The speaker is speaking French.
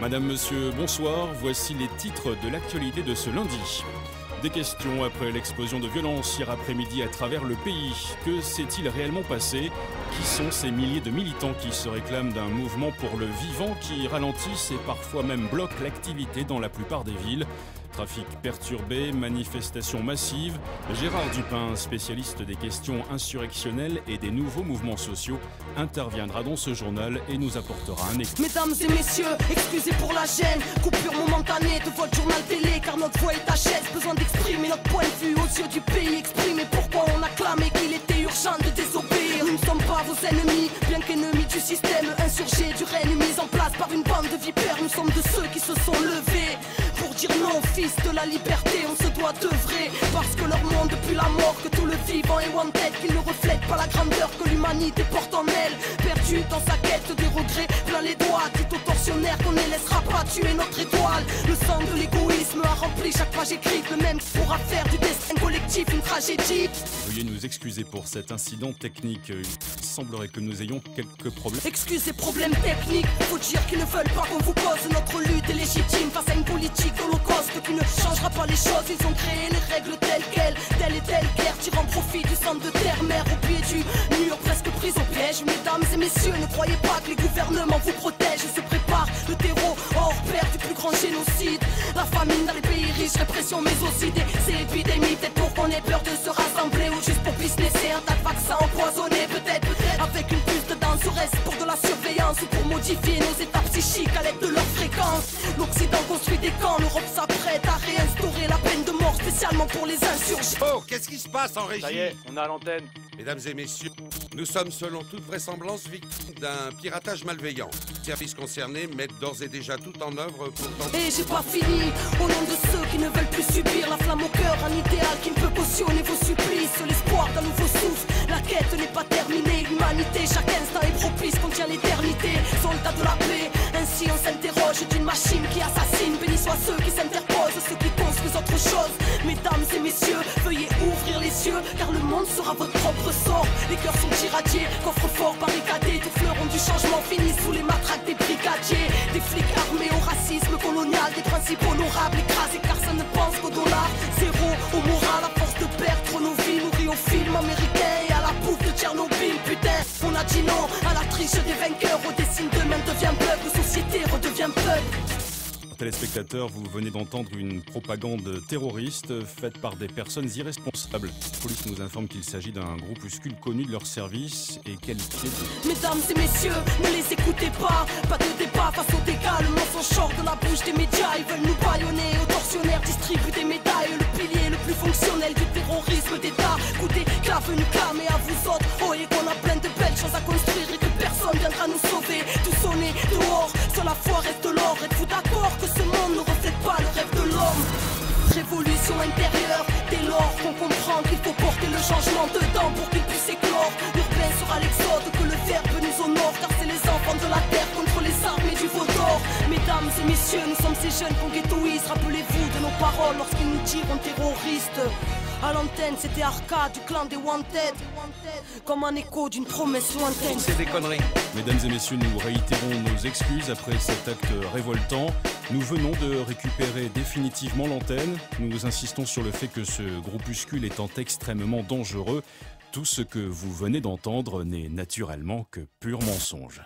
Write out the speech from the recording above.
Madame, Monsieur, bonsoir. Voici les titres de l'actualité de ce lundi. Des questions après l'explosion de violence hier après-midi à travers le pays. Que s'est-il réellement passé? Qui sont ces milliers de militants qui se réclament d'un mouvement pour le vivant qui ralentissent et parfois même bloquent l'activité dans la plupart des villes? Trafic perturbé, manifestations massives. Gérard Dupin, spécialiste des questions insurrectionnelles et des nouveaux mouvements sociaux, interviendra dans ce journal et nous apportera un éclairage. Mesdames et messieurs, excusez pour la gêne, coupure momentanée de votre journal télé, car notre voix est HS, besoin d'exprimer notre point de vue aux yeux du pays, exprimer pourquoi on a clamé qu'il était urgent de désobéir. Nous ne sommes pas vos ennemis, bien qu'ennemis du système insurgé, du règne mis en place par une bande de vipères. Nous sommes de ceux qui se sont levés pour dire non, fils de la liberté, on se doit d'œuvrer, parce que leur monde depuis la mort, que tout le vivant est wanted, qu'ils ne reflètent pas la grandeur que l'humanité porte en elle. Perdu dans sa quête des regrets, plein les doigts, dit aux tortionnaires qu'on ne laissera pas tuer notre étoile. Le sang de l'égoïsme a rempli chaque page écrite, le même pourra faire du destin collectif une tragédie. Veuillez nous excuser pour cet incident technique. Il semblerait que nous ayons quelques problèmes. Excusez, problèmes techniques, faut dire qu'ils ne veulent pas qu'on vous cause. Notre lutte est légitime face à une politique holocauste qui ne changera pas les choses. Ils ont créé les règles telles quelles, telle et telle guerre, tirant profit du sang de terre-mère au pied du mur, presque pris au piège. Mesdames et messieurs, ne croyez pas que les gouvernements vous protègent. Se prépare le terreau hors pair du plus grand génocide. La famine dans les pays riches, répression mais aussi des épidémies. Peut-être pour qu'on ait peur de se rassembler ou juste pour businesser un tas de vaccins empoisonnés. Peut-être avec une puce dedans, serait-ce pour de la surveillance ou pour modifier nos états psychiques à l'aide de leur fréquence. L'Occident construit des camps, l'Europe s'apprête à réinstaurer la peine de mort spécialement pour les insurgés. Oh, qu'est-ce qui se passe en régie? Ça y est, on est à l'antenne. Mesdames et messieurs, nous sommes selon toute vraisemblance victimes d'un piratage malveillant. Les services concernés mettent d'ores et déjà tout en œuvre pour tenter... Et j'ai pas fini, au nom de ceux qui ne veulent plus subir la flamme au cœur, un idéal qui ne peut cautionner vos supplices, l'espoir d'un nouveau souffle. La quête n'est pas terminée, l'humanité chaque instant est propice, contient l'éternité, soldats de la paix. Ainsi on s'interroge d'une machine qui assassine. Bénis soient ceux qui s'interposent, ceux qui construisent autre chose. Mesdames et messieurs, veuillez ouvrir les yeux, car le monde sera votre propre sort. Les cœurs sont irradiés, coffres forts barricadés, tous fleurons du changement finissent sous les matraques des brigadiers. Des flics armés au racisme colonial, des principes honorables écrasés car ça ne pense qu'au dollar. Zéro au moral, à force de perdre nos vies, nourris au film américain et à la bouffe de Tchernobyl. Putain, on a dit non à la triche des vainqueurs, au dessin d'eux-mêmes devient peuple, société redevient peuple. Téléspectateurs, vous venez d'entendre une propagande terroriste faite par des personnes irresponsables. La police nous informe qu'il s'agit d'un groupuscule connu de leur service et qualifié de... Mesdames et messieurs, ne les écoutez pas. Pas de débat face aux dégâts, le mensonge sort de la bouche des médias. Ils veulent nous bâillonner, aux tortionnaires distribuent des médailles. Le pilier le plus fonctionnel du terrorisme d'État. Écoutez, clave nous clame et à vous autres. Oh, et qu'on a plein de belles choses à construire et que personne viendra nous sauver. Tout sonner dehors, seule la foi reste l'or. Êtes-vous d'accord que ce monde ne reflète pas le rêve de l'homme? Révolution intérieure, dès lors qu'on comprend qu'il faut porter le changement dedans pour qu'il puisse éclore. L'urbain sera l'exode, que le verbe nous honore, car c'est les enfants de la terre contre les armées du veau d'or. Mesdames et messieurs, nous sommes ces jeunes qu'on ghettoise. Rappelez-vous de nos paroles lorsqu'ils nous tirent terroristes. À l'antenne, c'était Arcade du clan des Wanted, comme un écho d'une promesse lointaine. C'est des conneries. Mesdames et messieurs, nous réitérons nos excuses après cet acte révoltant. Nous venons de récupérer définitivement l'antenne. Nous insistons sur le fait que ce groupuscule étant extrêmement dangereux, tout ce que vous venez d'entendre n'est naturellement que pur mensonge.